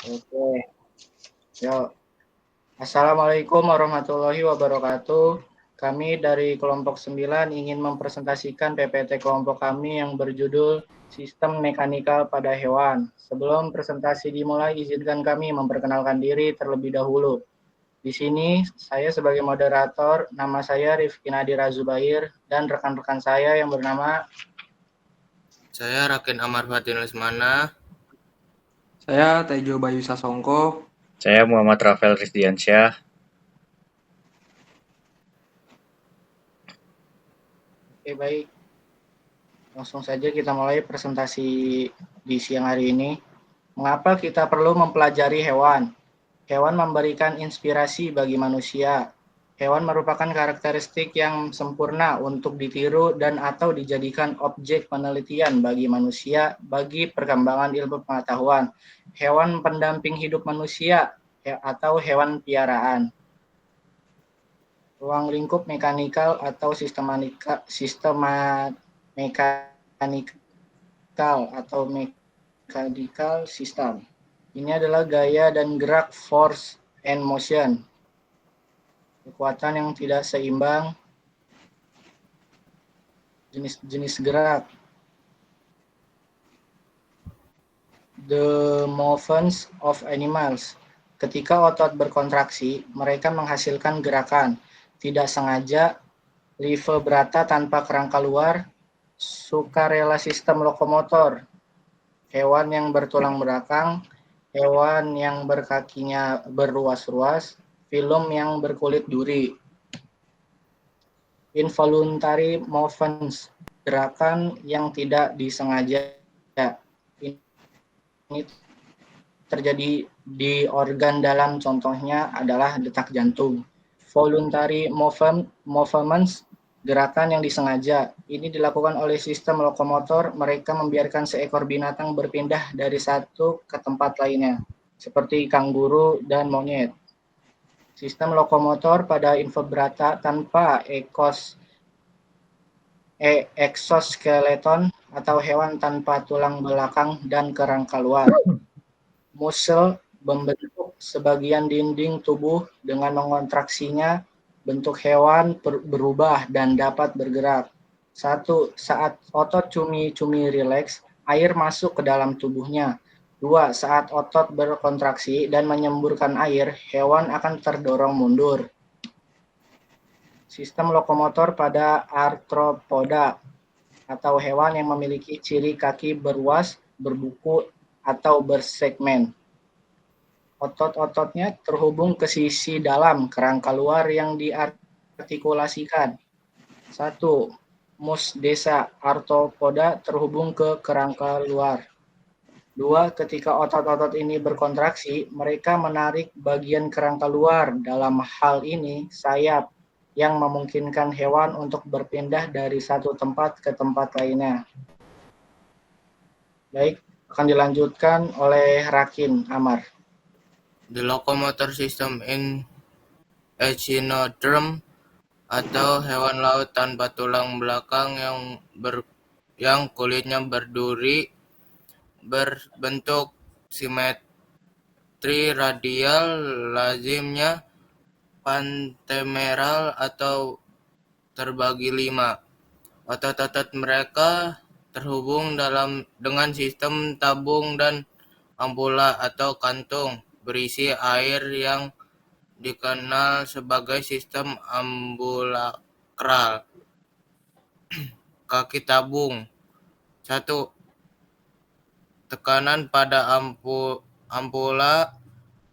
Oke, yuk. Assalamualaikum warahmatullahi wabarakatuh. Kami dari kelompok 9 ingin mempresentasikan PPT kelompok kami yang berjudul Sistem Mekanikal pada Hewan. Sebelum presentasi dimulai, izinkan kami memperkenalkan diri terlebih dahulu. Di sini saya sebagai moderator, nama saya Rifki Nadira Zubair, dan rekan-rekan saya yang bernama Saya Rakin Amar Fatin Lesmana. Saya Tejo Bayu Sasongko. Saya Muhammad Rafael Rizdiansyah. Oke, baik. Langsung saja kita mulai presentasi di siang hari ini. Mengapa kita perlu mempelajari hewan? Hewan memberikan inspirasi bagi manusia. Hewan merupakan karakteristik yang sempurna untuk ditiru dan atau dijadikan objek penelitian bagi manusia bagi perkembangan ilmu pengetahuan. Hewan pendamping hidup manusia atau hewan piaraan. Ruang lingkup mekanikal atau mekanikal atau mechanical system. Ini adalah gaya dan gerak, force and motion. Kekuatan yang tidak seimbang, jenis-jenis gerak. The movements of animals. Ketika otot berkontraksi, mereka menghasilkan gerakan. Tidak sengaja, vertebrata tanpa kerangka luar, sukarela sistem lokomotor, hewan yang bertulang belakang, hewan yang berkakinya berruas-ruas, film yang berkulit duri. Involuntary movements, gerakan yang tidak disengaja. Ini terjadi di organ dalam, contohnya adalah detak jantung. Voluntary movements, gerakan yang disengaja. Ini dilakukan oleh sistem lokomotor. Mereka membiarkan seekor binatang berpindah dari satu ke tempat lainnya, seperti kanguru dan monyet. Sistem lokomotor pada invertebrata tanpa exoskeleton atau hewan tanpa tulang belakang dan kerangka luar. Muscle membentuk sebagian dinding tubuh dengan mengontraksinya. Bentuk hewan berubah dan dapat bergerak. 1. Saat otot cumi-cumi rileks, air masuk ke dalam tubuhnya. 2. Saat otot berkontraksi dan menyemburkan air, hewan akan terdorong mundur. Sistem lokomotor pada arthropoda atau hewan yang memiliki ciri kaki beruas, berbuku, atau bersegmen. Otot-ototnya terhubung ke sisi dalam kerangka luar yang diartikulasikan. 1. Mus desa arthropoda terhubung ke kerangka luar. 2. Ketika otot-otot ini berkontraksi, mereka menarik bagian kerangka luar. Dalam hal ini, sayap yang memungkinkan hewan untuk berpindah dari satu tempat ke tempat lainnya. Baik, akan dilanjutkan oleh Rakin Amar. The locomotor system in echinoderm atau hewan laut tanpa tulang belakang yang kulitnya berduri, berbentuk simetri radial, lazimnya pantemeral atau terbagi 5. Otot-otot mereka terhubung dengan sistem tabung dan ampula atau kantung berisi air yang dikenal sebagai sistem ambulakral. Kaki tabung. 1. Tekanan pada ampula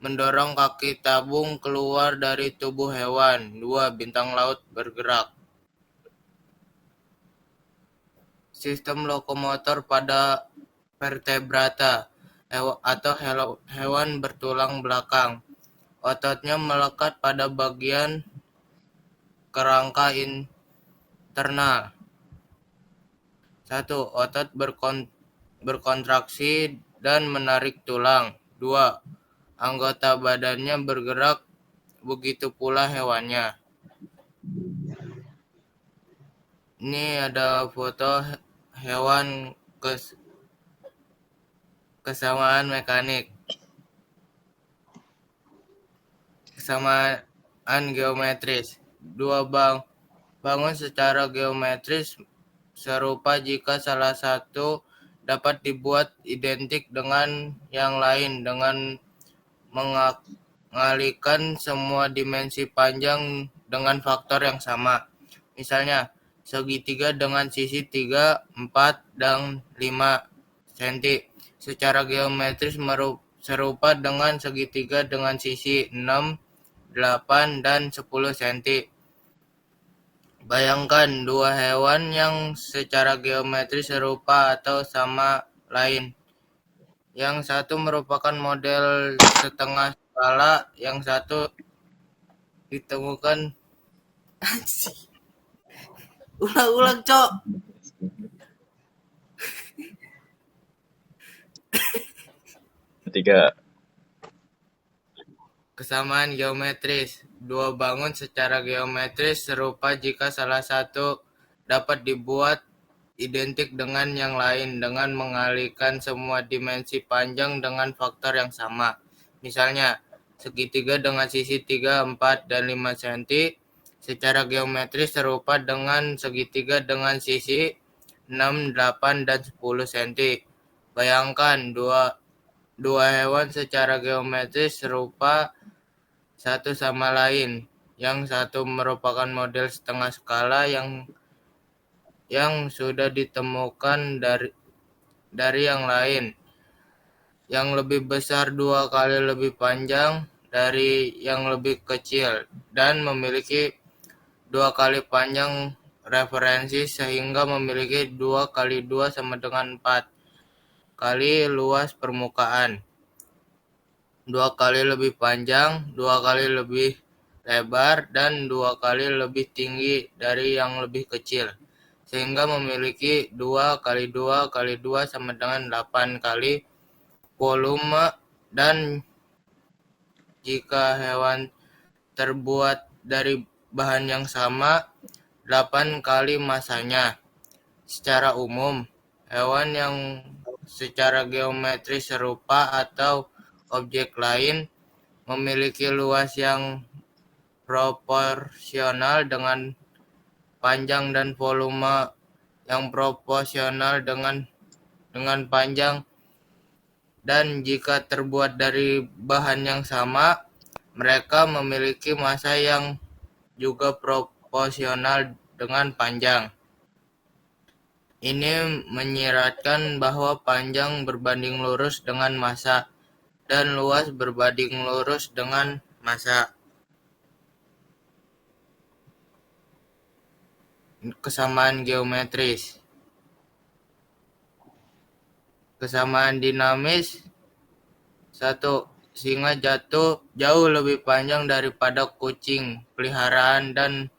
mendorong kaki tabung keluar dari tubuh hewan. 2. Bintang laut bergerak. Sistem lokomotor pada vertebrata atau hewan bertulang belakang. Ototnya melekat pada bagian kerangka internal. 1. Otot berkontraksi dan menarik tulang. 2. Anggota badannya bergerak, begitu pula hewannya. Ini ada foto hewan kesamaan mekanik. kesamaan geometris. Dua bangun secara geometris serupa jika salah satu dapat dibuat identik dengan yang lain dengan mengalihkan semua dimensi panjang dengan faktor yang sama. Misalnya, segitiga dengan sisi 3, 4, dan 5 cm secara geometris serupa dengan segitiga dengan sisi 6, 8, dan 10 cm. Bayangkan dua hewan yang secara geometris serupa atau sama lain. Yang satu merupakan model setengah skala, yang satu ditemukan. Ulang-ulang, Cok. Ketiga, Kesamaan geometris. Dua bangun secara geometris serupa jika salah satu dapat dibuat identik dengan yang lain dengan mengalihkan semua dimensi panjang dengan faktor yang sama. Misalnya, segitiga dengan sisi 3, 4, dan 5 cm secara geometris serupa dengan segitiga dengan sisi 6, 8, dan 10 cm. Bayangkan dua hewan secara geometris serupa satu sama lain. Yang satu merupakan model setengah skala yang sudah ditemukan dari yang lain, yang lebih besar 2 kali lebih panjang dari yang lebih kecil dan memiliki 2 kali panjang referensi sehingga memiliki 2 kali 2 sama dengan 4 kali luas permukaan, 2 kali lebih panjang, 2 kali lebih lebar, dan 2 kali lebih tinggi dari yang lebih kecil, sehingga memiliki 2 kali 2 kali 2 sama dengan 8 kali volume, dan jika hewan terbuat dari bahan yang sama, 8 kali masanya. Secara umum, hewan yang secara geometris serupa atau objek lain memiliki luas yang proporsional dengan panjang dan volume yang proporsional dengan panjang, dan jika terbuat dari bahan yang sama, mereka memiliki massa yang juga proporsional dengan panjang. Ini menyiratkan bahwa panjang berbanding lurus dengan massa dan luas berbanding lurus dengan massa. Kesamaan geometris. Kesamaan dinamis. 1. Singa jauh lebih panjang daripada kucing peliharaan dan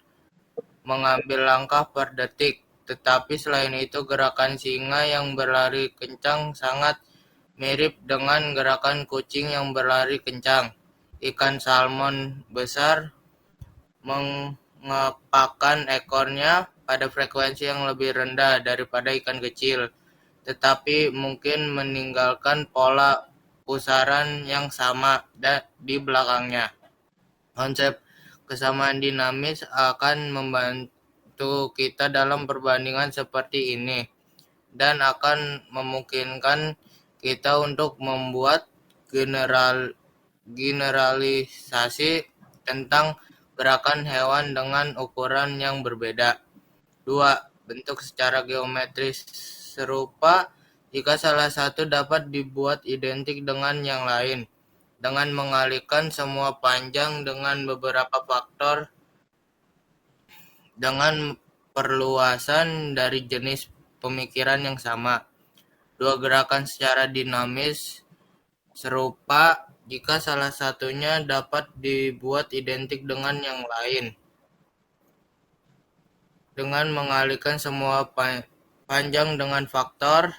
mengambil langkah per detik. Tetapi selain itu, gerakan singa yang berlari kencang sangat mirip dengan gerakan kucing yang berlari kencang. Ikan salmon besar mengepakkan ekornya pada frekuensi yang lebih rendah daripada ikan kecil, tetapi mungkin meninggalkan pola pusaran yang sama di belakangnya. Konsep kesamaan dinamis akan membantu kita dalam perbandingan seperti ini dan akan memungkinkan kita untuk membuat generalisasi tentang gerakan hewan dengan ukuran yang berbeda. 2. Bentuk secara geometris serupa jika salah satu dapat dibuat identik dengan yang lain dengan mengalihkan semua panjang dengan beberapa faktor dengan perluasan dari jenis pemikiran yang sama. 2. Gerakan secara dinamis serupa jika salah satunya dapat dibuat identik dengan yang lain dengan mengalihkan semua panjang dengan faktor,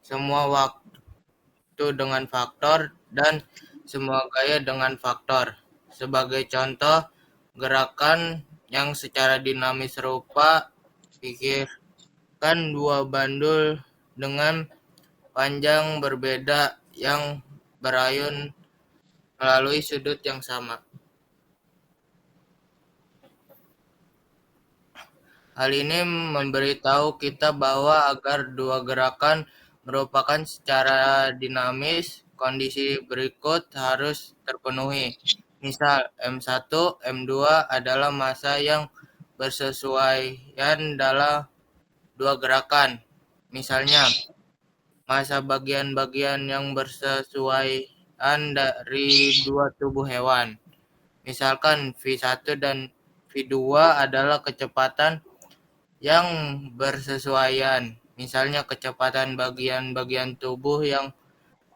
semua waktu dengan faktor, dan semua gaya dengan faktor. Sebagai contoh, gerakan yang secara dinamis serupa, pikirkan dua bandul dengan panjang berbeda yang berayun melalui sudut yang sama. Hal ini memberitahu kita bahwa agar dua gerakan merupakan secara dinamis, kondisi berikut harus terpenuhi. Misal, M1, M2 adalah massa yang bersesuaian dalam dua gerakan. Misalnya, massa bagian-bagian yang bersesuaian dari dua tubuh hewan. Misalkan V1 dan V2 adalah kecepatan yang bersesuaian. Misalnya kecepatan bagian-bagian tubuh yang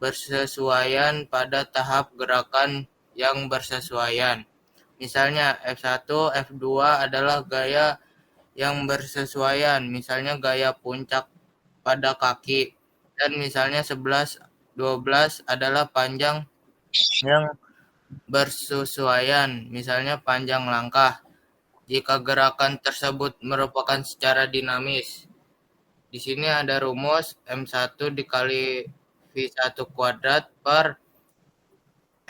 bersesuaian pada tahap gerakan yang bersesuaian. Misalnya F1, F2 adalah gaya yang bersesuaian, misalnya gaya puncak pada kaki. Dan misalnya 11, 12 adalah panjang yang bersesuaian, misalnya panjang langkah. Jika gerakan tersebut merupakan secara dinamis. Di sini ada rumus M1 dikali V1 kuadrat per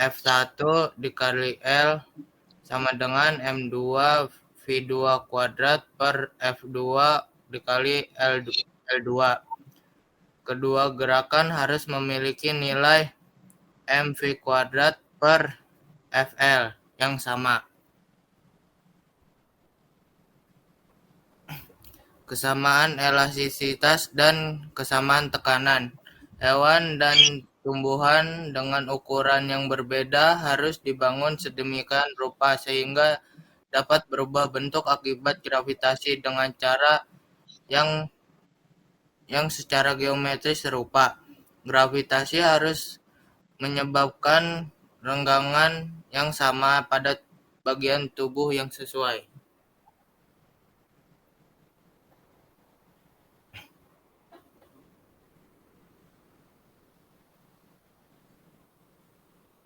F1 dikali L sama dengan M2 V2 kuadrat per F2 dikali L2. Kedua gerakan harus memiliki nilai MV kuadrat per FL yang sama. Kesamaan elastisitas dan kesamaan tekanan. Hewan dan tumbuhan dengan ukuran yang berbeda harus dibangun sedemikian rupa sehingga dapat berubah bentuk akibat gravitasi dengan cara yang secara geometris serupa. Gravitasi harus menyebabkan renggangan yang sama pada bagian tubuh yang sesuai.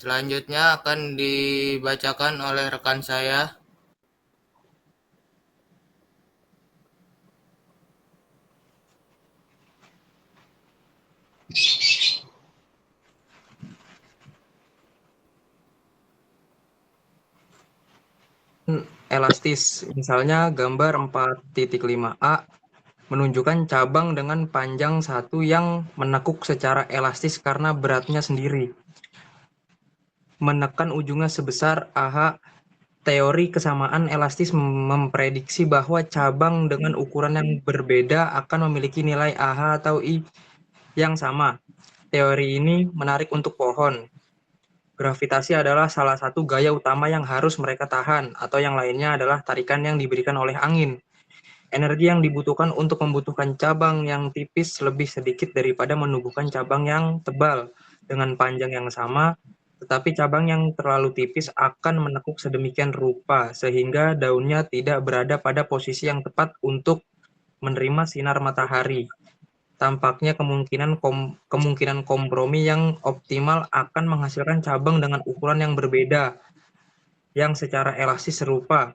Selanjutnya akan dibacakan oleh rekan saya. Elastis, misalnya gambar 4.5a menunjukkan cabang dengan panjang 1 yang menekuk secara elastis karena beratnya sendiri. Menekan ujungnya sebesar AH. Teori kesamaan elastis memprediksi bahwa cabang dengan ukuran yang berbeda akan memiliki nilai AH atau I yang sama. Teori ini menarik untuk pohon. Gravitasi adalah salah satu gaya utama yang harus mereka tahan, atau yang lainnya adalah tarikan yang diberikan oleh angin. Energi yang dibutuhkan untuk membutuhkan cabang yang tipis lebih sedikit daripada menumbuhkan cabang yang tebal dengan panjang yang sama, tetapi cabang yang terlalu tipis akan menekuk sedemikian rupa sehingga daunnya tidak berada pada posisi yang tepat untuk menerima sinar matahari. Tampaknya kemungkinan kompromi yang optimal akan menghasilkan cabang dengan ukuran yang berbeda, yang secara elastis serupa.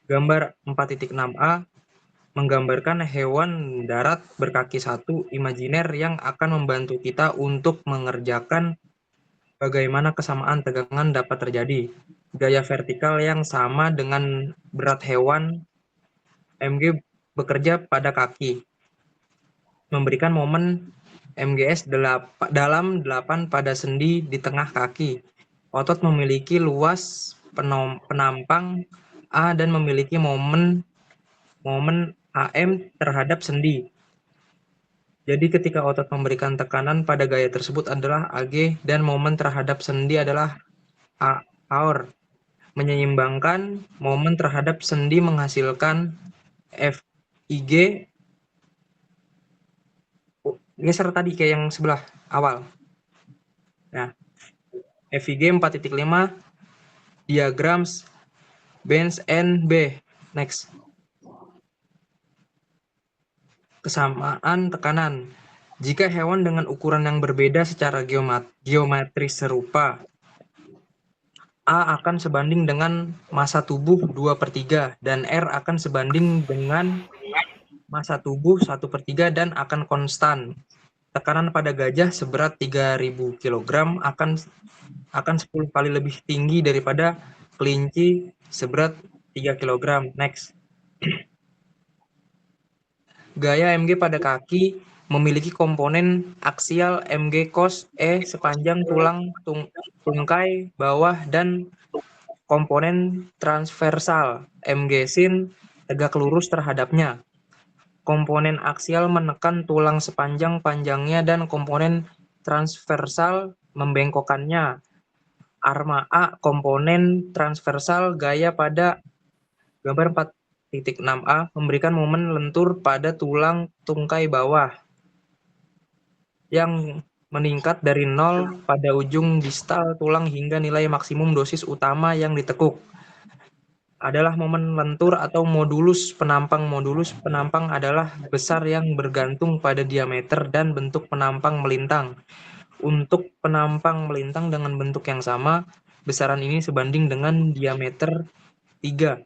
Gambar 4.6a menggambarkan hewan darat berkaki satu imajiner yang akan membantu kita untuk mengerjakan bagaimana kesamaan tegangan dapat terjadi. Gaya vertikal yang sama dengan berat hewan mg bekerja pada kaki, memberikan momen mgs dalam 8 pada sendi di tengah kaki. Otot memiliki luas penampang A dan memiliki momen AM terhadap sendi. Jadi ketika otot memberikan tekanan pada gaya tersebut adalah AG dan momen terhadap sendi adalah AOR. Menyeimbangkan momen terhadap sendi menghasilkan FIG. Geser tadi kayak yang sebelah awal. Nah, FIG 4.5 diagram Benz NB. Next. Kesamaan tekanan. Jika hewan dengan ukuran yang berbeda secara geometris serupa, A akan sebanding dengan massa tubuh 2/3 dan R akan sebanding dengan massa tubuh 1/3 dan akan konstan. Tekanan pada gajah seberat 3.000 kg akan 10 kali lebih tinggi daripada kelinci seberat 3 kg. Next. Gaya Mg pada kaki memiliki komponen aksial Mg cos E sepanjang tulang tungkai bawah dan komponen transversal Mg sin tegak lurus terhadapnya. Komponen aksial menekan tulang sepanjang-panjangnya dan komponen transversal membengkokkannya. Arma A komponen transversal gaya pada gambar 4.6a memberikan momen lentur pada tulang tungkai bawah yang meningkat dari 0 pada ujung distal tulang hingga nilai maksimum dosis utama yang ditekuk. Adalah momen lentur atau modulus penampang. Modulus penampang adalah besar yang bergantung pada diameter dan bentuk penampang melintang. Untuk penampang melintang dengan bentuk yang sama, besaran ini sebanding dengan diameter 3.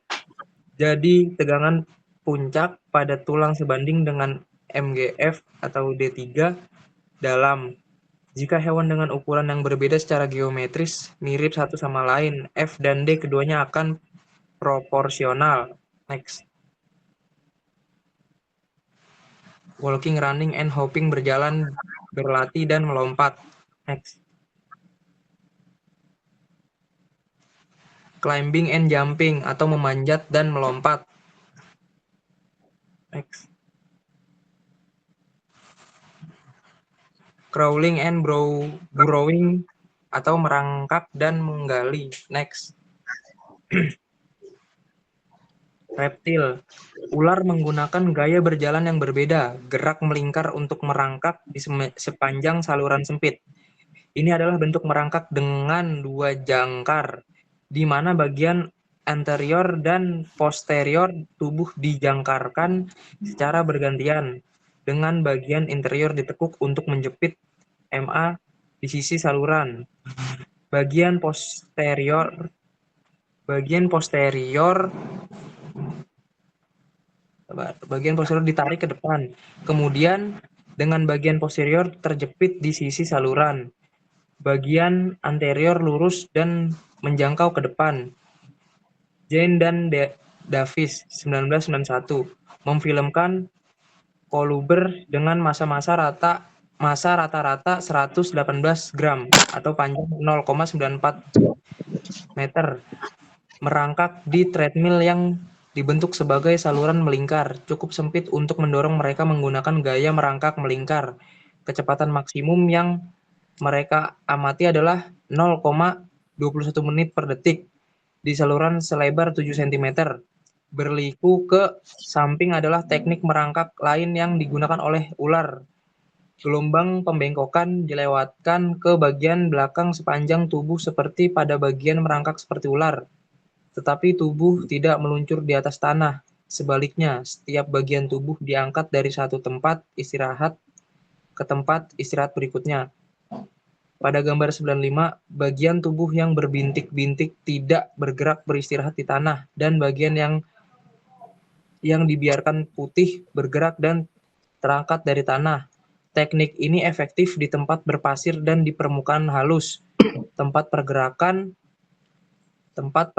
Jadi tegangan puncak pada tulang sebanding dengan MGF atau D3 dalam. Jika hewan dengan ukuran yang berbeda secara geometris mirip satu sama lain, F dan D keduanya akan proporsional. Next. Walking, running, and hopping, berjalan, berlatih, dan melompat. Next. Climbing and jumping, atau memanjat dan melompat. Next. Crawling and burrowing, atau merangkak dan menggali. Next. Reptil. Ular menggunakan gaya berjalan yang berbeda, gerak melingkar untuk merangkak di sepanjang saluran sempit. Ini adalah bentuk merangkak dengan dua jangkar, di mana bagian anterior dan posterior tubuh dijangkarkan secara bergantian, dengan bagian interior ditekuk untuk menjepit MA di sisi saluran. Bagian posterior ditarik ke depan, kemudian dengan bagian posterior terjepit di sisi saluran. Bagian anterior lurus dan menjangkau ke depan. Jane dan Davis 1991 memfilmkan koluber dengan massa rata-rata 118 gram atau panjang 0,94 meter merangkak di treadmill yang dibentuk sebagai saluran melingkar, cukup sempit untuk mendorong mereka menggunakan gaya merangkak melingkar. Kecepatan maksimum yang mereka amati adalah 0,21 menit per detik di saluran selebar 7 cm. Berliku ke samping adalah teknik merangkak lain yang digunakan oleh ular. Gelombang pembengkokan dilewatkan ke bagian belakang sepanjang tubuh seperti pada bagian merangkak seperti ular. Tetapi tubuh tidak meluncur di atas tanah. Sebaliknya, setiap bagian tubuh diangkat dari satu tempat istirahat ke tempat istirahat berikutnya. Pada gambar 95, bagian tubuh yang berbintik-bintik tidak bergerak beristirahat di tanah, dan bagian yang dibiarkan putih bergerak dan terangkat dari tanah. Teknik ini efektif di tempat berpasir dan di permukaan halus. Tempat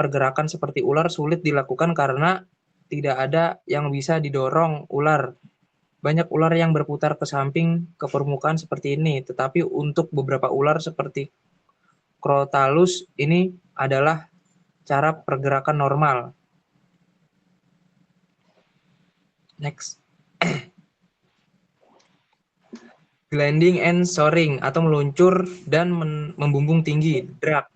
pergerakan seperti ular sulit dilakukan karena tidak ada yang bisa didorong ular. Banyak ular yang berputar ke samping ke permukaan seperti ini, tetapi untuk beberapa ular seperti Crotalus ini adalah cara pergerakan normal. Next. Gliding and soaring, atau meluncur dan membumbung tinggi, drag.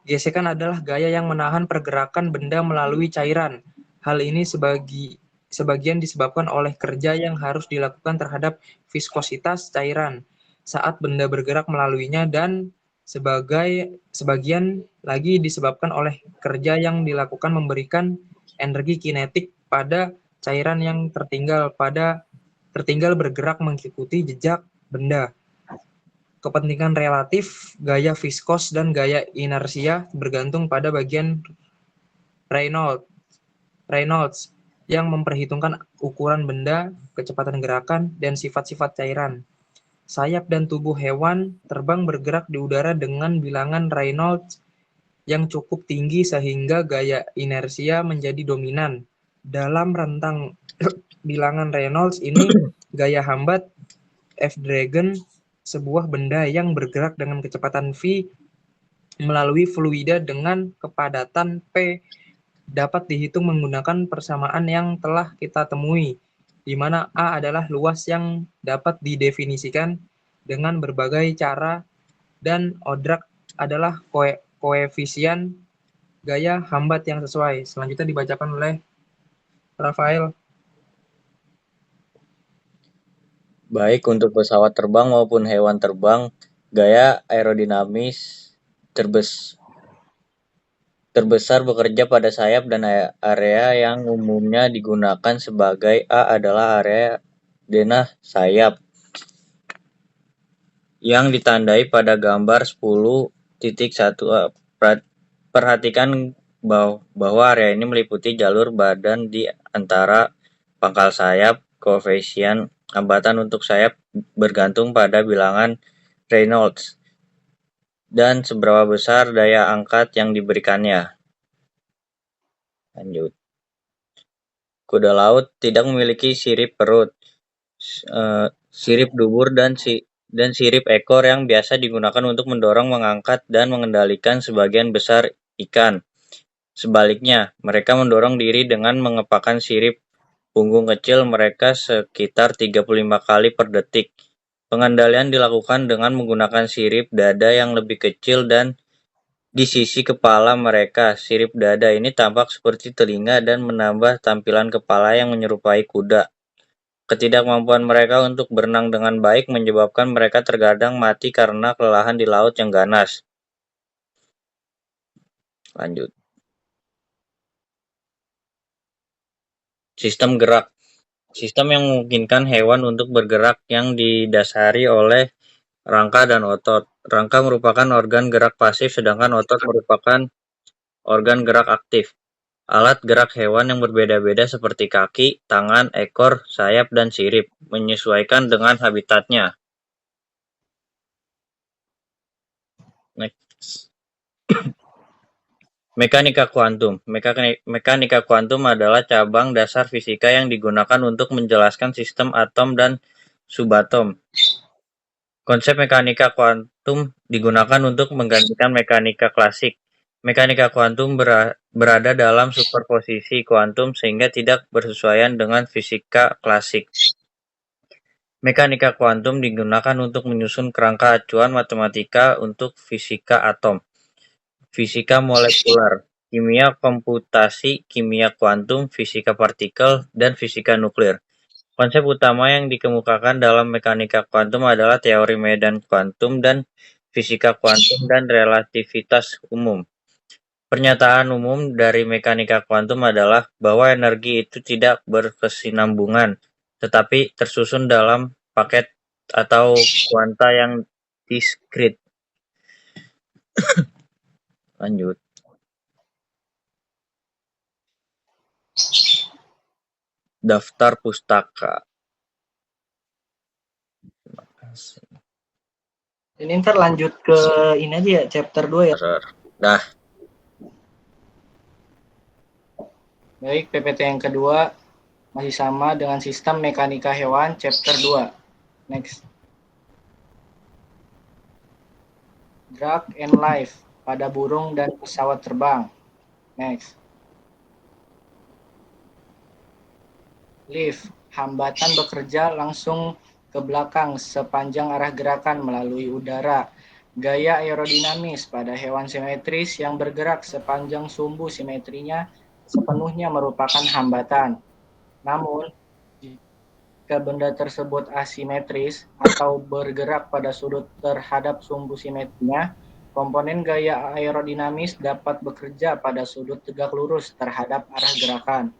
Gesekan adalah gaya yang menahan pergerakan benda melalui cairan. Hal ini sebagian disebabkan oleh kerja yang harus dilakukan terhadap viskositas cairan saat benda bergerak melaluinya, dan sebagian lagi disebabkan oleh kerja yang dilakukan memberikan energi kinetik pada cairan yang tertinggal bergerak mengikuti jejak benda. Kepentingan relatif, gaya viskos dan gaya inersia bergantung pada bagian Reynolds yang memperhitungkan ukuran benda, kecepatan gerakan, dan sifat-sifat cairan. Sayap dan tubuh hewan terbang bergerak di udara dengan bilangan Reynolds yang cukup tinggi sehingga gaya inersia menjadi dominan. Dalam rentang bilangan Reynolds ini gaya hambat F-Dragon sebuah benda yang bergerak dengan kecepatan v melalui fluida dengan kepadatan P dapat dihitung menggunakan persamaan yang telah kita temui, di mana A adalah luas yang dapat didefinisikan dengan berbagai cara dan odrak adalah koefisien gaya hambat yang sesuai. Selanjutnya dibacakan oleh Rafael. Baik untuk pesawat terbang maupun hewan terbang, gaya aerodinamis terbesar bekerja pada sayap dan area yang umumnya digunakan sebagai A adalah area denah sayap yang ditandai pada gambar 10.1a. Perhatikan bahwa area ini meliputi jalur badan di antara pangkal sayap. Koefisien hambatan untuk sayap bergantung pada bilangan Reynolds dan seberapa besar daya angkat yang diberikannya. Lanjut. Kuda laut tidak memiliki sirip perut, sirip dubur dan sirip ekor yang biasa digunakan untuk mendorong, mengangkat, dan mengendalikan sebagian besar ikan. Sebaliknya, mereka mendorong diri dengan mengepakkan sirip punggung kecil mereka sekitar 35 kali per detik. Pengendalian dilakukan dengan menggunakan sirip dada yang lebih kecil dan di sisi kepala mereka. Sirip dada ini tampak seperti telinga dan menambah tampilan kepala yang menyerupai kuda. Ketidakmampuan mereka untuk berenang dengan baik menyebabkan mereka terkadang mati karena kelelahan di laut yang ganas. Lanjut. Sistem gerak. Sistem yang memungkinkan hewan untuk bergerak yang didasari oleh rangka dan otot. Rangka merupakan organ gerak pasif, sedangkan otot merupakan organ gerak aktif. Alat gerak hewan yang berbeda-beda seperti kaki, tangan, ekor, sayap, dan sirip, menyesuaikan dengan habitatnya. Next. Mekanika kuantum. Mekanika kuantum adalah cabang dasar fisika yang digunakan untuk menjelaskan sistem atom dan subatom. Konsep mekanika kuantum digunakan untuk menggantikan mekanika klasik. Mekanika kuantum berada dalam superposisi kuantum sehingga tidak bersesuaian dengan fisika klasik. Mekanika kuantum digunakan untuk menyusun kerangka acuan matematika untuk fisika atom, fisika molekular, kimia komputasi, kimia kuantum, fisika partikel, dan fisika nuklir. Konsep utama yang dikemukakan dalam mekanika kuantum adalah teori medan kuantum dan fisika kuantum dan relativitas umum. Pernyataan umum dari mekanika kuantum adalah bahwa energi itu tidak berkesinambungan, tetapi tersusun dalam paket atau kuanta yang diskrit. Lanjut. Daftar pustaka. Terima kasih. Ini ntar lanjut ke ini aja ya, chapter 2 ya. Dah. Baik, PPT yang kedua masih sama dengan sistem mekanika hewan chapter 2. Next. Drag and life pada burung dan pesawat terbang. Next. Lift, hambatan bekerja langsung ke belakang sepanjang arah gerakan melalui udara. Gaya aerodinamis pada hewan simetris yang bergerak sepanjang sumbu simetrinya sepenuhnya merupakan hambatan. Namun, jika benda tersebut asimetris atau bergerak pada sudut terhadap sumbu simetrinya, komponen gaya aerodinamis dapat bekerja pada sudut tegak lurus terhadap arah gerakan.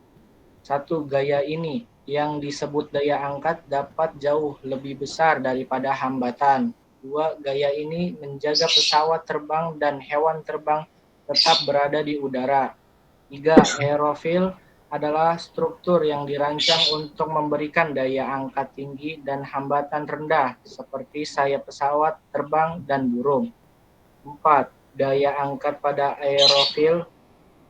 Satu gaya ini yang disebut daya angkat dapat jauh lebih besar daripada hambatan. Dua gaya ini menjaga pesawat terbang dan hewan terbang tetap berada di udara. Tiga, aerofil adalah struktur yang dirancang untuk memberikan daya angkat tinggi dan hambatan rendah seperti sayap pesawat terbang dan burung. 4. Daya angkat pada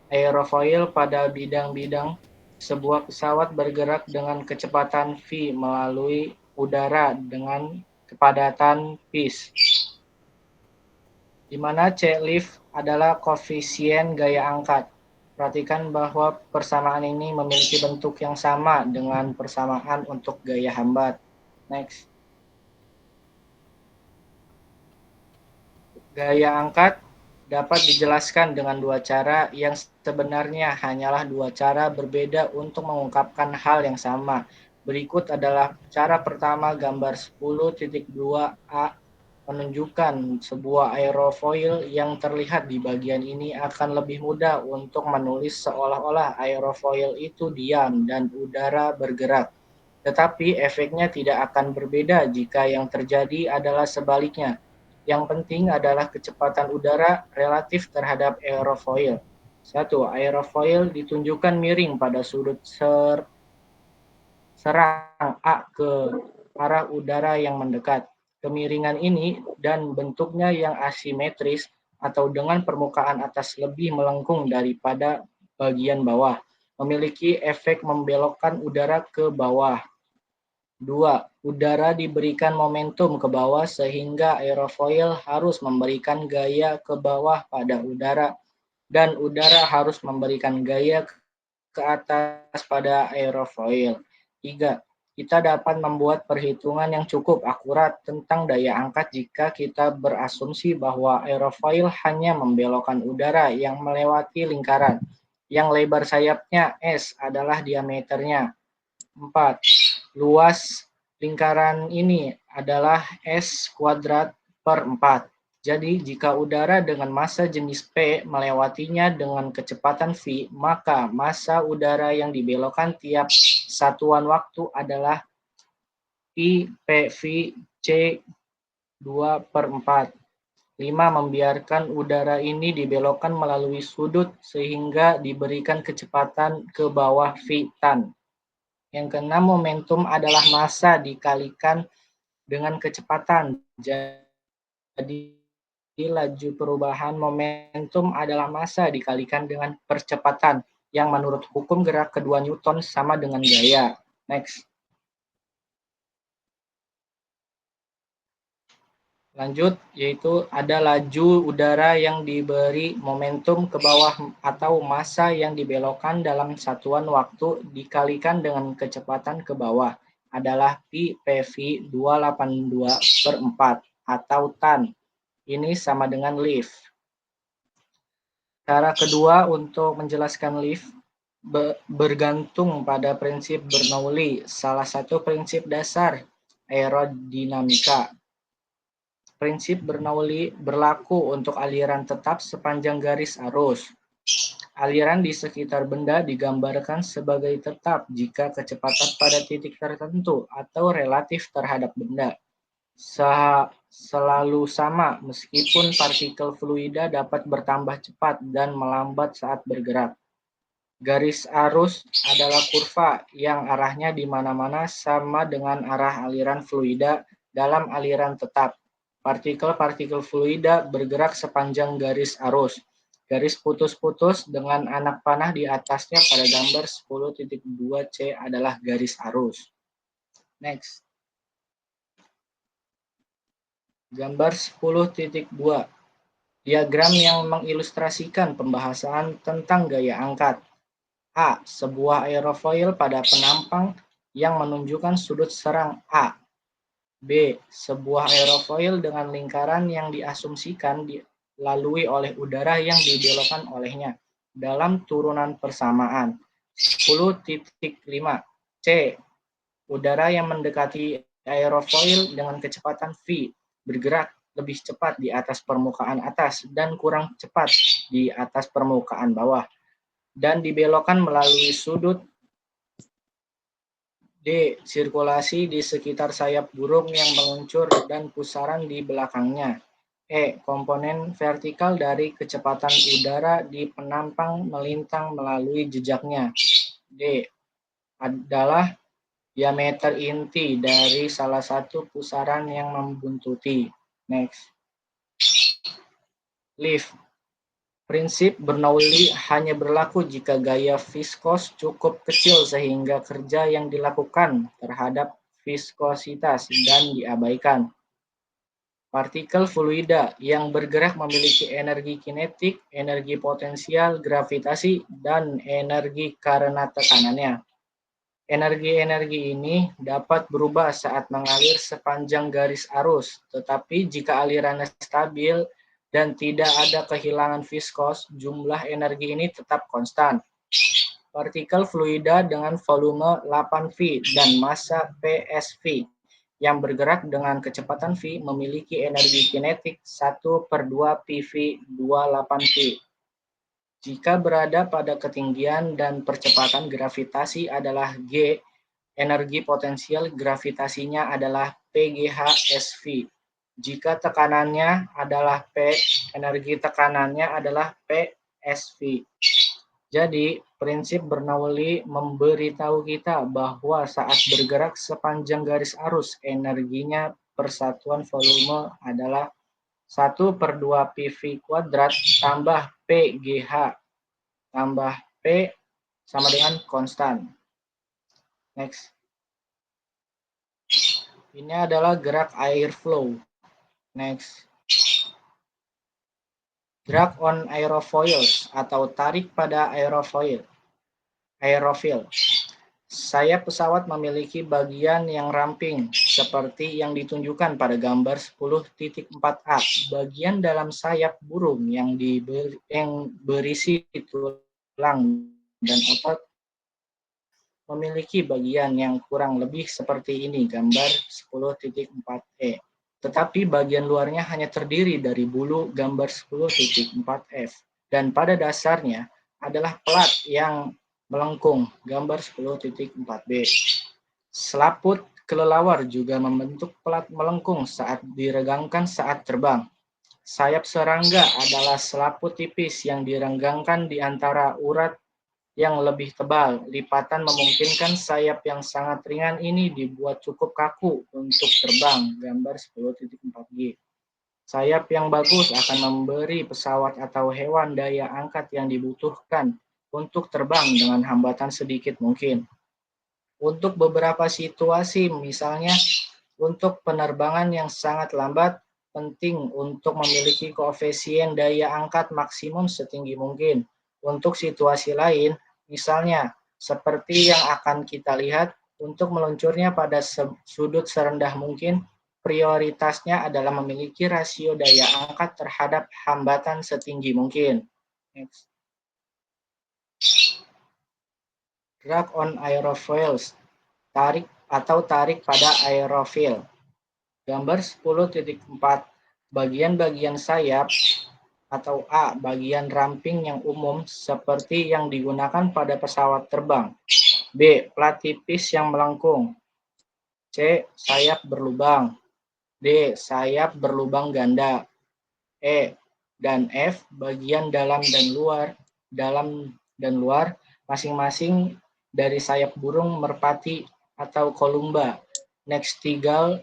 aerofoil pada bidang-bidang sebuah pesawat bergerak dengan kecepatan v melalui udara dengan kepadatan P, di mana C lift adalah koefisien gaya angkat. Perhatikan bahwa persamaan ini memiliki bentuk yang sama dengan persamaan untuk gaya hambat. Next. Gaya angkat dapat dijelaskan dengan dua cara yang sebenarnya hanyalah dua cara berbeda untuk mengungkapkan hal yang sama. Berikut adalah cara pertama, gambar 10.2a menunjukkan sebuah aerofoil yang terlihat di bagian ini akan lebih mudah untuk menulis seolah-olah aerofoil itu diam dan udara bergerak. Tetapi efeknya tidak akan berbeda jika yang terjadi adalah sebaliknya. Yang penting adalah kecepatan udara relatif terhadap aerofoil. 1. Aerofoil ditunjukkan miring pada sudut serang A ke arah udara yang mendekat. Kemiringan ini dan bentuknya yang asimetris atau dengan permukaan atas lebih melengkung daripada bagian bawah memiliki efek membelokkan udara ke bawah. 2. Udara diberikan momentum ke bawah sehingga aerofoil harus memberikan gaya ke bawah pada udara dan udara harus memberikan gaya ke atas pada aerofoil. 3. Kita dapat membuat perhitungan yang cukup akurat tentang daya angkat jika kita berasumsi bahwa aerofoil hanya membelokkan udara yang melewati lingkaran, yang lebar sayapnya S adalah diameternya. 4. Luas lingkaran ini adalah S kuadrat per 4. Jadi, jika udara dengan massa jenis P melewatinya dengan kecepatan V, maka massa udara yang dibelokkan tiap satuan waktu adalah I PV C 2/4. 5. Membiarkan udara ini dibelokkan melalui sudut sehingga diberikan kecepatan ke bawah V tan. Yang keenam, momentum adalah massa dikalikan dengan kecepatan. Jadi, laju perubahan momentum adalah massa dikalikan dengan percepatan, yang menurut hukum gerak kedua Newton sama dengan gaya. Next. Lanjut, yaitu ada laju udara yang diberi momentum ke bawah atau massa yang dibelokkan dalam satuan waktu dikalikan dengan kecepatan ke bawah adalah Pi PV 282/4 atau tan. Ini sama dengan lift. Cara kedua untuk menjelaskan lift bergantung pada prinsip Bernoulli, salah satu prinsip dasar aerodinamika. Prinsip Bernoulli berlaku untuk aliran tetap sepanjang garis arus. Aliran di sekitar benda digambarkan sebagai tetap jika kecepatan pada titik tertentu atau relatif terhadap benda selalu sama meskipun partikel fluida dapat bertambah cepat dan melambat saat bergerak. Garis arus adalah kurva yang arahnya di mana-mana sama dengan arah aliran fluida dalam aliran tetap. Partikel-partikel fluida bergerak sepanjang garis arus. Garis putus-putus dengan anak panah di atasnya pada gambar 10.2c adalah garis arus. Next. Gambar 10.2. Diagram yang mengilustrasikan pembahasan tentang gaya angkat. A. Sebuah aerofoil pada penampang yang menunjukkan sudut serang A. B. Sebuah aerofoil dengan lingkaran yang diasumsikan dilalui oleh udara yang dibelokkan olehnya dalam turunan persamaan. 10.5. C. Udara yang mendekati aerofoil dengan kecepatan V bergerak lebih cepat di atas permukaan atas dan kurang cepat di atas permukaan bawah dan dibelokkan melalui sudut. D. Sirkulasi di sekitar sayap burung yang meluncur dan pusaran di belakangnya. E. Komponen vertikal dari kecepatan udara di penampang melintang melalui jejaknya. D. Adalah diameter inti dari salah satu pusaran yang membuntuti. Next. Lift. Prinsip Bernoulli hanya berlaku jika gaya viskos cukup kecil sehingga kerja yang dilakukan terhadap viskositas dan diabaikan. Partikel fluida yang bergerak memiliki energi kinetik, energi potensial, gravitasi, dan energi karena tekanannya. Energi-energi ini dapat berubah saat mengalir sepanjang garis arus, tetapi jika alirannya stabil dan tidak ada kehilangan viskos, jumlah energi ini tetap konstan. Partikel fluida dengan volume 8V dan massa PSV yang bergerak dengan kecepatan V memiliki energi kinetik 1/2 PV 28V. Jika berada pada ketinggian dan percepatan gravitasi adalah G, energi potensial gravitasinya adalah PGH-SV. Jika tekanannya adalah P, energi tekanannya adalah PSV. Jadi, prinsip Bernoulli memberitahu kita bahwa saat bergerak sepanjang garis arus, energinya persatuan volume adalah 1/2 PV kuadrat tambah PGH tambah P sama dengan konstan. Next. Ini adalah gerak air flow. Next. Drag on aerofoils atau tarik pada aerofil. Sayap pesawat memiliki bagian yang ramping, seperti yang ditunjukkan pada gambar 10.4a. Bagian dalam sayap burung yang berisi tulang dan otot memiliki bagian yang kurang lebih seperti ini, gambar 10.4e. Tetapi bagian luarnya hanya terdiri dari bulu, gambar 10.4f. Dan pada dasarnya adalah pelat yang melengkung, gambar 10.4b. Selaput kelelawar juga membentuk pelat melengkung saat diregangkan saat terbang. Sayap serangga adalah selaput tipis yang direnggangkan di antara urat yang lebih tebal. Lipatan memungkinkan sayap yang sangat ringan ini dibuat cukup kaku untuk terbang, gambar 10.4g. Sayap yang bagus akan memberi pesawat atau hewan daya angkat yang dibutuhkan untuk terbang dengan hambatan sedikit mungkin. Untuk beberapa situasi, misalnya untuk penerbangan yang sangat lambat, penting untuk memiliki koefisien daya angkat maksimum setinggi mungkin. Untuk situasi lain, misalnya seperti yang akan kita lihat, untuk meluncurnya pada sudut serendah mungkin, prioritasnya adalah memiliki rasio daya angkat terhadap hambatan setinggi mungkin. Next. Drag on aerofoils, tarik pada aerofil. Gambar 10.4, bagian-bagian sayap atau A, bagian ramping yang umum seperti yang digunakan pada pesawat terbang. B, plat tipis yang melengkung. C, sayap berlubang. D, sayap berlubang ganda. E dan F, bagian dalam dan luar masing-masing dari sayap burung merpati atau kolumba, Nachtigall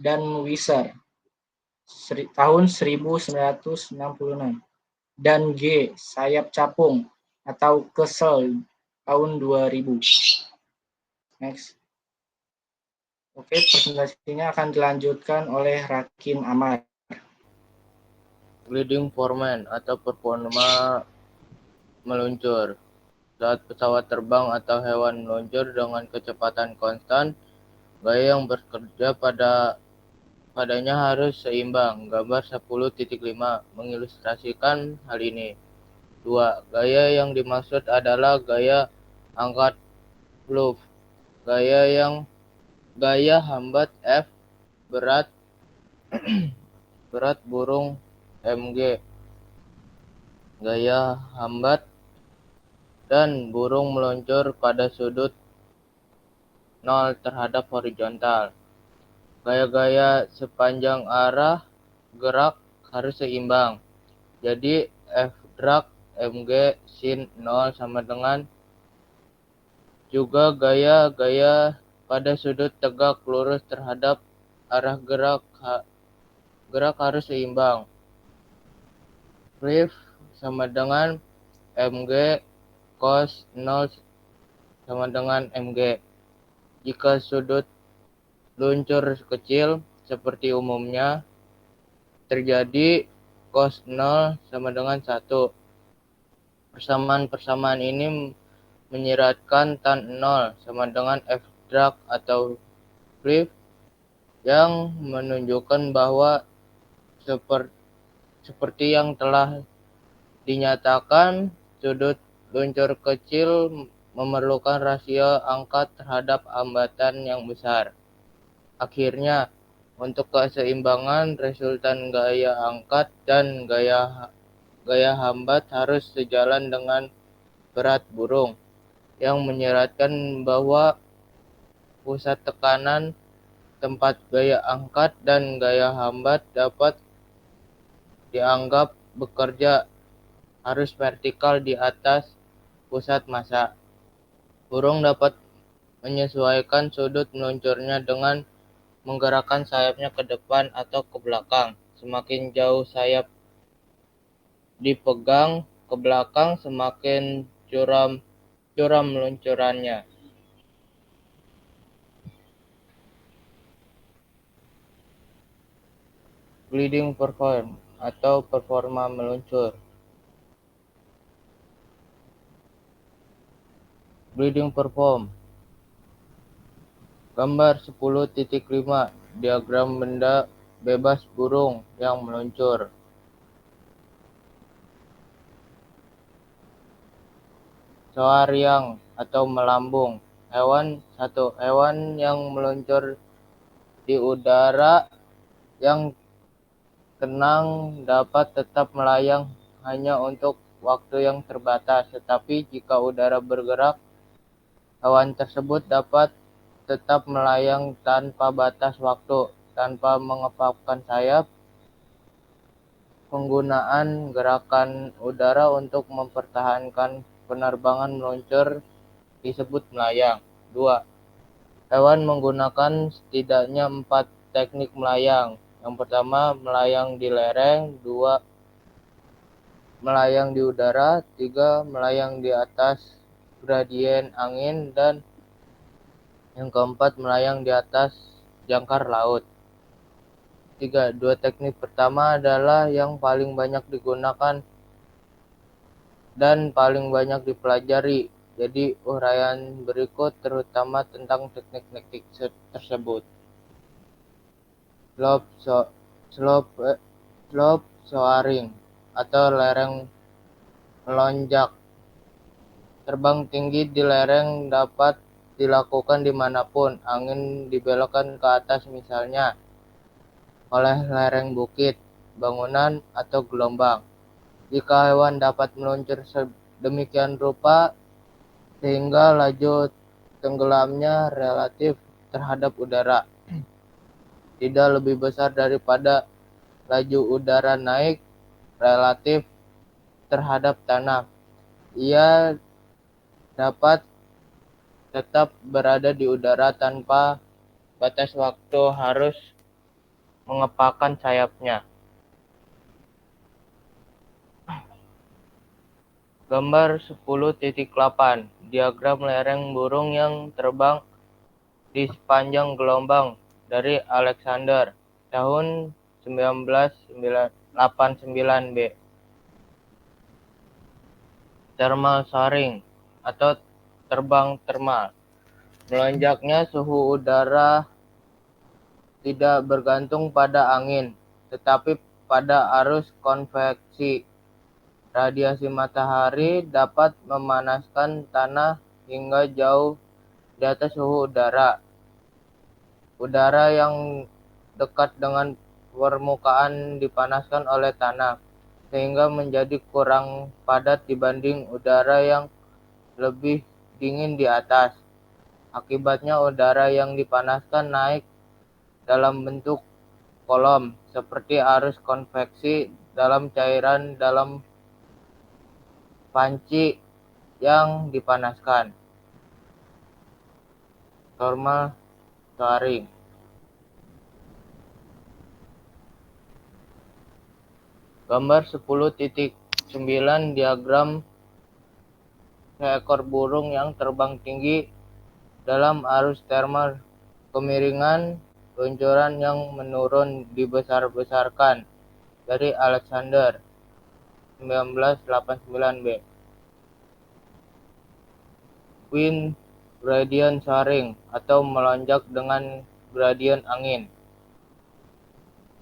dan Wizard tahun 1966. Dan G, sayap capung atau Kessel tahun 2000. Next. Oke, presentasinya akan dilanjutkan oleh Rakin Ahmad. Gliding formation atau performa meluncur. Saat pesawat terbang atau hewan meluncur dengan kecepatan konstan, gaya yang bekerja padanya harus seimbang. Gambar 10.5 mengilustrasikan hal ini. 2. Gaya yang dimaksud adalah gaya angkat fluff. Gaya hambat F, berat burung mg. Gaya hambat dan burung meluncur pada sudut 0 terhadap horizontal. Gaya-gaya sepanjang arah gerak harus seimbang. Jadi F drag mg sin 0 sama dengan juga gaya-gaya pada sudut tegak lurus terhadap arah gerak harus seimbang. Brief sama dengan mg, cos 0 sama dengan mg. Jika sudut luncur kecil seperti umumnya terjadi, cos 0 sama dengan 1. Persamaan-persamaan ini menyiratkan tan 0 sama dengan f drag atau flip yang menunjukkan bahwa seperti yang telah dinyatakan, sudut luncur kecil memerlukan rasio angkat terhadap hambatan yang besar. Akhirnya, untuk keseimbangan resultan gaya angkat dan gaya hambat harus sejalan dengan berat burung, yang menyiratkan bahwa pusat tekanan tempat gaya angkat dan gaya hambat dapat dianggap bekerja harus vertikal di atas pusat massa. Burung dapat menyesuaikan sudut meluncurnya dengan menggerakkan sayapnya ke depan atau ke belakang. Semakin jauh sayap dipegang ke belakang, semakin curam meluncurannya. Gliding perform atau performa meluncur. Gliding perform. Gambar 10.5 diagram benda bebas burung yang meluncur. Soaryang atau melambung. Hewan yang meluncur di udara yang tenang dapat tetap melayang hanya untuk waktu yang terbatas, tetapi jika udara bergerak, hewan tersebut dapat tetap melayang tanpa batas waktu, tanpa mengepakkan sayap. Penggunaan gerakan udara untuk mempertahankan penerbangan meluncur disebut melayang. 2. Hewan menggunakan setidaknya 4 teknik melayang. Yang pertama, melayang di lereng. 2. Melayang di udara. 3. Melayang di atas gradien angin. Dan yang keempat, melayang di atas jangkar laut. 3. Dua teknik pertama adalah yang paling banyak digunakan dan paling banyak dipelajari. Jadi uraian berikut terutama tentang teknik-teknik tersebut. Slope soaring atau lereng melonjak. Terbang tinggi di lereng dapat dilakukan dimanapun. Angin dibelokkan ke atas misalnya oleh lereng bukit, bangunan, atau gelombang. Jika hewan dapat meluncur sedemikian rupa sehingga laju tenggelamnya relatif terhadap udara tidak lebih besar daripada laju udara naik relatif terhadap tanah, ia dapat tetap berada di udara tanpa batas waktu harus mengepakkan sayapnya. Gambar 10.8 diagram lereng burung yang terbang di sepanjang gelombang dari Alexander tahun 1989 B. Thermal soaring atau terbang termal. Melonjaknya suhu udara tidak bergantung pada angin, tetapi pada arus konveksi. Radiasi matahari dapat memanaskan tanah hingga jauh di atas suhu udara. Udara yang dekat dengan permukaan dipanaskan oleh tanah, sehingga menjadi kurang padat dibanding udara yang lebih dingin di atas. Akibatnya udara yang dipanaskan naik dalam bentuk kolom, seperti arus konveksi dalam cairan dalam panci yang dipanaskan. Thermal soaring. Gambar 10.9 9. Diagram seekor burung yang terbang tinggi dalam arus thermal. Kemiringan luncuran yang menurun dibesar-besarkan. Dari Alexander 1989b. Wind gradient soaring atau melonjak dengan gradien angin.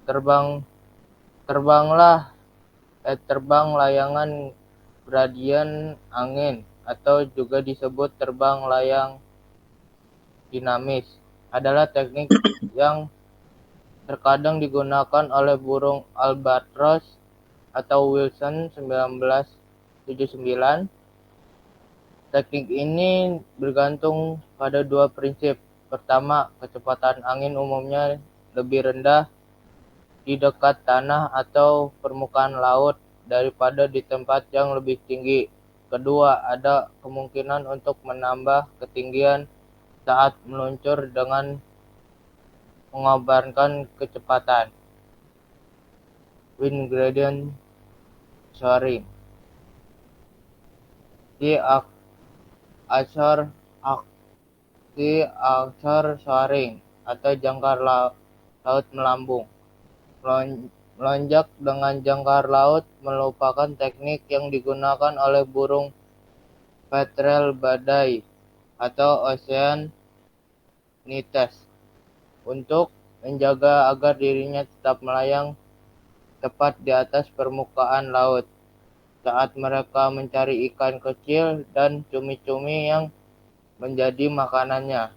Terbang layangan gradien angin atau juga disebut terbang layang dinamis adalah teknik yang terkadang digunakan oleh burung albatros atau Wilson 1979. Teknik ini bergantung pada dua prinsip. Pertama, kecepatan angin umumnya lebih rendah di dekat tanah atau permukaan laut daripada di tempat yang lebih tinggi. Kedua, ada kemungkinan untuk menambah ketinggian saat meluncur dengan mengobarkan kecepatan. Wind gradient soaring. Di offshore soaring atau jangkar laut melambung. Melonjak dengan jangkar laut merupakan teknik yang digunakan oleh burung petrel badai atau ocean nites untuk menjaga agar dirinya tetap melayang tepat di atas permukaan laut saat mereka mencari ikan kecil dan cumi-cumi yang menjadi makanannya.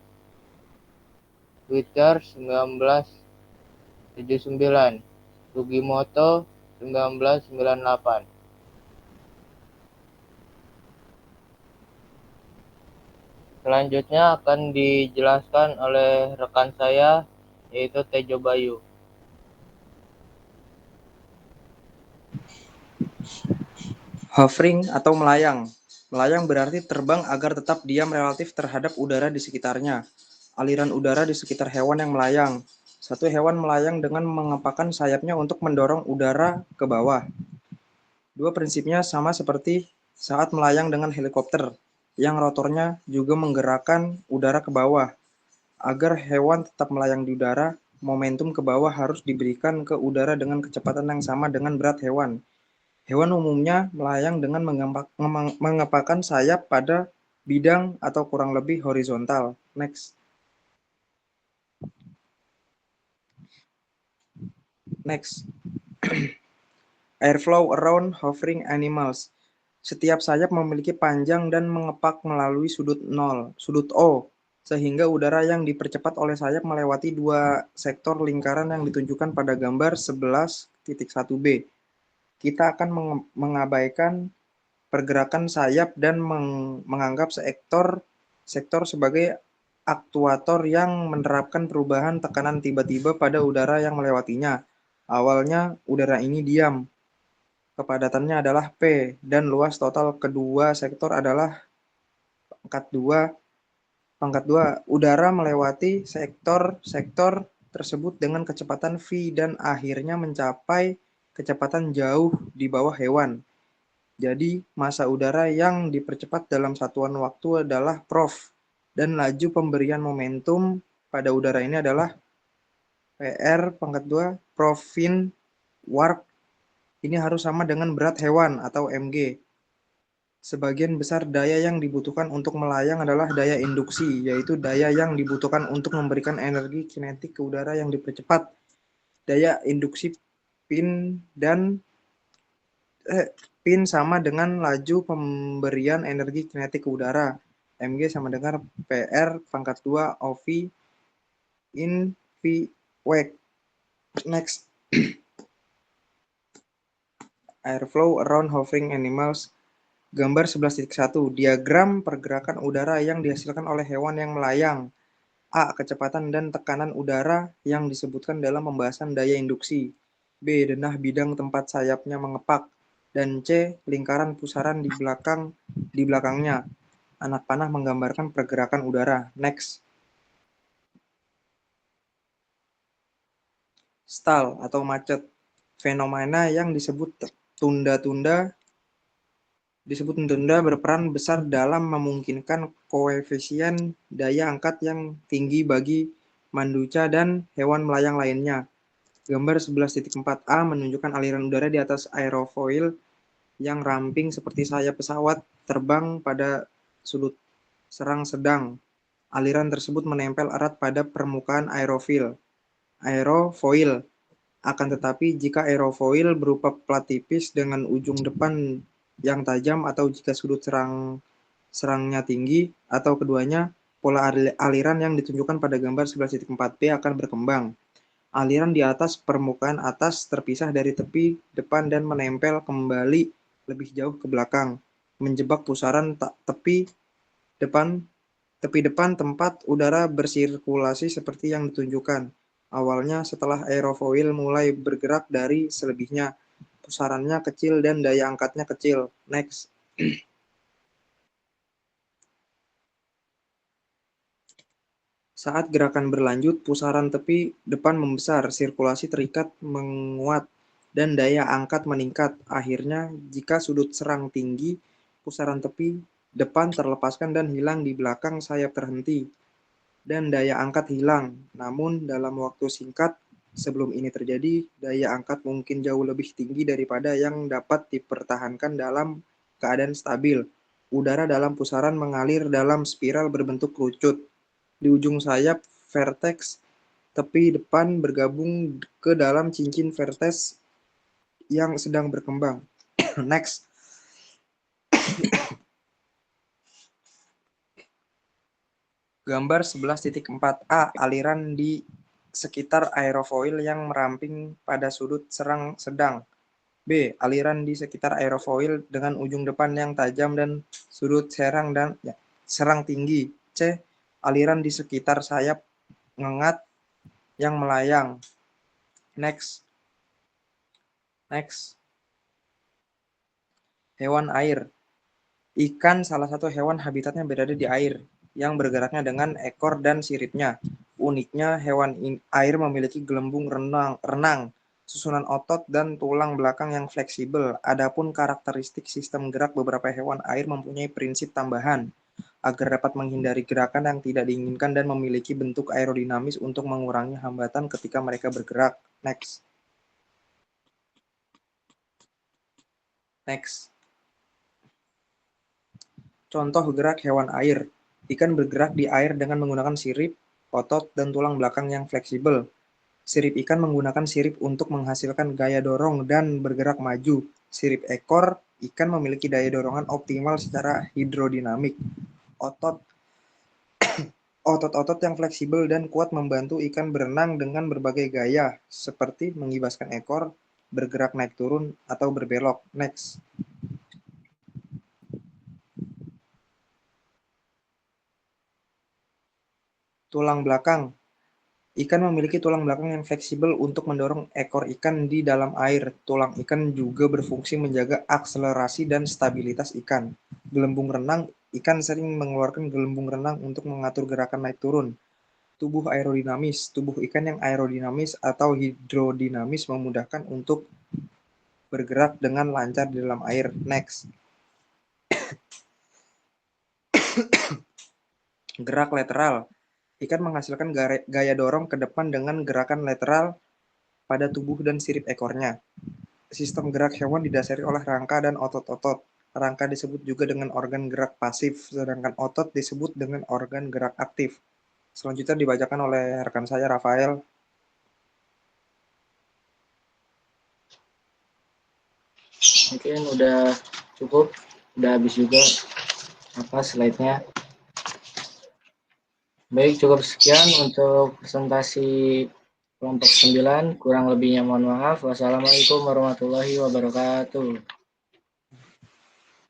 Twitter 1979, Sugimoto 1998. Selanjutnya akan dijelaskan oleh rekan saya, yaitu Tejo Bayu. Hovering atau melayang. Melayang berarti terbang agar tetap diam relatif terhadap udara di sekitarnya. Aliran udara di sekitar hewan yang melayang. Satu hewan melayang dengan mengepakkan sayapnya untuk mendorong udara ke bawah. Dua prinsipnya sama seperti saat melayang dengan helikopter, yang rotornya juga menggerakkan udara ke bawah. Agar hewan tetap melayang di udara, momentum ke bawah harus diberikan ke udara dengan kecepatan yang sama dengan berat hewan. Hewan umumnya melayang dengan mengepakkan sayap pada bidang atau kurang lebih horizontal. Next. Airflow around hovering animals. Setiap sayap memiliki panjang dan mengepak melalui sudut O, sehingga udara yang dipercepat oleh sayap melewati dua sektor lingkaran yang ditunjukkan pada gambar 11.1b. Kita akan mengabaikan pergerakan sayap dan menganggap sektor sebagai aktuator yang menerapkan perubahan tekanan tiba-tiba pada udara yang melewatinya. Awalnya udara ini diam, kepadatannya adalah P, dan luas total kedua sektor adalah pangkat 2. Udara melewati sektor tersebut dengan kecepatan V dan akhirnya mencapai kecepatan jauh di bawah hewan. Jadi, massa udara yang dipercepat dalam satuan waktu adalah Prof. Dan laju pemberian momentum pada udara ini adalah PR pangkat 2 Profin Warp. Ini harus sama dengan berat hewan atau mg. Sebagian besar daya yang dibutuhkan untuk melayang adalah daya induksi, yaitu daya yang dibutuhkan untuk memberikan energi kinetik ke udara yang dipercepat. Daya induksi Pin sama dengan laju pemberian energi kinetik ke udara. Mg sama dengan PR pangkat 2 OV in V wake. Next. Airflow around hovering animals. Gambar 11.1. Diagram pergerakan udara yang dihasilkan oleh hewan yang melayang. A. Kecepatan dan tekanan udara yang disebutkan dalam pembahasan daya induksi. B. Denah bidang tempat sayapnya mengepak. Dan C. Lingkaran pusaran di belakangnya. Anak panah menggambarkan pergerakan udara. Next. Stall atau macet. Fenomena yang disebut tunda-tunda disebut tunda berperan besar dalam memungkinkan koefisien daya angkat yang tinggi bagi manduca dan hewan melayang lainnya. Gambar 11.4a menunjukkan aliran udara di atas aerofoil yang ramping seperti sayap pesawat terbang pada sudut serang sedang. Aliran tersebut menempel erat pada permukaan aerofoil. Akan tetapi, jika aerofoil berupa plat tipis dengan ujung depan yang tajam atau jika sudut serangnya tinggi atau keduanya, pola aliran yang ditunjukkan pada gambar 11.4b akan berkembang. Aliran di atas permukaan atas terpisah dari tepi depan dan menempel kembali lebih jauh ke belakang, menjebak pusaran tepi depan tempat udara bersirkulasi seperti yang ditunjukkan. Awalnya setelah aerofoil mulai bergerak dari selebihnya, pusarannya kecil dan daya angkatnya kecil. Next. Saat gerakan berlanjut, pusaran tepi depan membesar, sirkulasi terikat menguat, dan daya angkat meningkat. Akhirnya, jika sudut serang tinggi, pusaran tepi depan terlepaskan dan hilang di belakang sayap terhenti, dan daya angkat hilang. Namun, dalam waktu singkat sebelum ini terjadi, daya angkat mungkin jauh lebih tinggi daripada yang dapat dipertahankan dalam keadaan stabil. Udara dalam pusaran mengalir dalam spiral berbentuk kerucut. Di ujung sayap, vertex tepi depan bergabung ke dalam cincin vertex yang sedang berkembang. Next. Gambar 11.4a, aliran di sekitar aerofoil yang meramping pada sudut serang sedang. B. Aliran di sekitar aerofoil dengan ujung depan yang tajam dan sudut serang tinggi. C. Aliran di sekitar sayap ngengat yang melayang. Next. Hewan air. Ikan salah satu hewan habitatnya berada di air, yang bergeraknya dengan ekor dan siripnya. Uniknya, hewan air memiliki gelembung renang, susunan otot, dan tulang belakang yang fleksibel. Adapun karakteristik sistem gerak beberapa hewan air mempunyai prinsip tambahan agar dapat menghindari gerakan yang tidak diinginkan dan memiliki bentuk aerodinamis untuk mengurangi hambatan ketika mereka bergerak. Next. Contoh gerak hewan air. Ikan bergerak di air dengan menggunakan sirip, otot, dan tulang belakang yang fleksibel. Sirip ikan menggunakan sirip untuk menghasilkan gaya dorong dan bergerak maju. Sirip ekor ikan memiliki daya dorongan optimal secara hidrodinamik. Otot-otot yang fleksibel dan kuat membantu ikan berenang dengan berbagai gaya, seperti mengibaskan ekor, bergerak naik turun, atau berbelok. Next. Tulang belakang. Ikan memiliki tulang belakang yang fleksibel untuk mendorong ekor ikan di dalam air. Tulang ikan juga berfungsi menjaga akselerasi dan stabilitas ikan. Gelembung renang. Ikan sering mengeluarkan gelembung renang untuk mengatur gerakan naik turun. Tubuh aerodinamis. Tubuh ikan yang aerodinamis atau hidrodinamis memudahkan untuk bergerak dengan lancar di dalam air. Next. Gerak lateral. Ikan menghasilkan gaya dorong ke depan dengan gerakan lateral pada tubuh dan sirip ekornya. Sistem gerak hewan didasari oleh rangka dan otot-otot. Rangka disebut juga dengan organ gerak pasif, sedangkan otot disebut dengan organ gerak aktif. Selanjutnya dibacakan oleh rekan saya, Rafael. Mungkin udah cukup, udah habis juga slide-nya. Baik, cukup sekian untuk presentasi kelompok 9. Kurang lebihnya mohon maaf. Wassalamualaikum warahmatullahi wabarakatuh.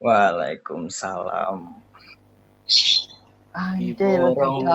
Waalaikumsalam. Diborong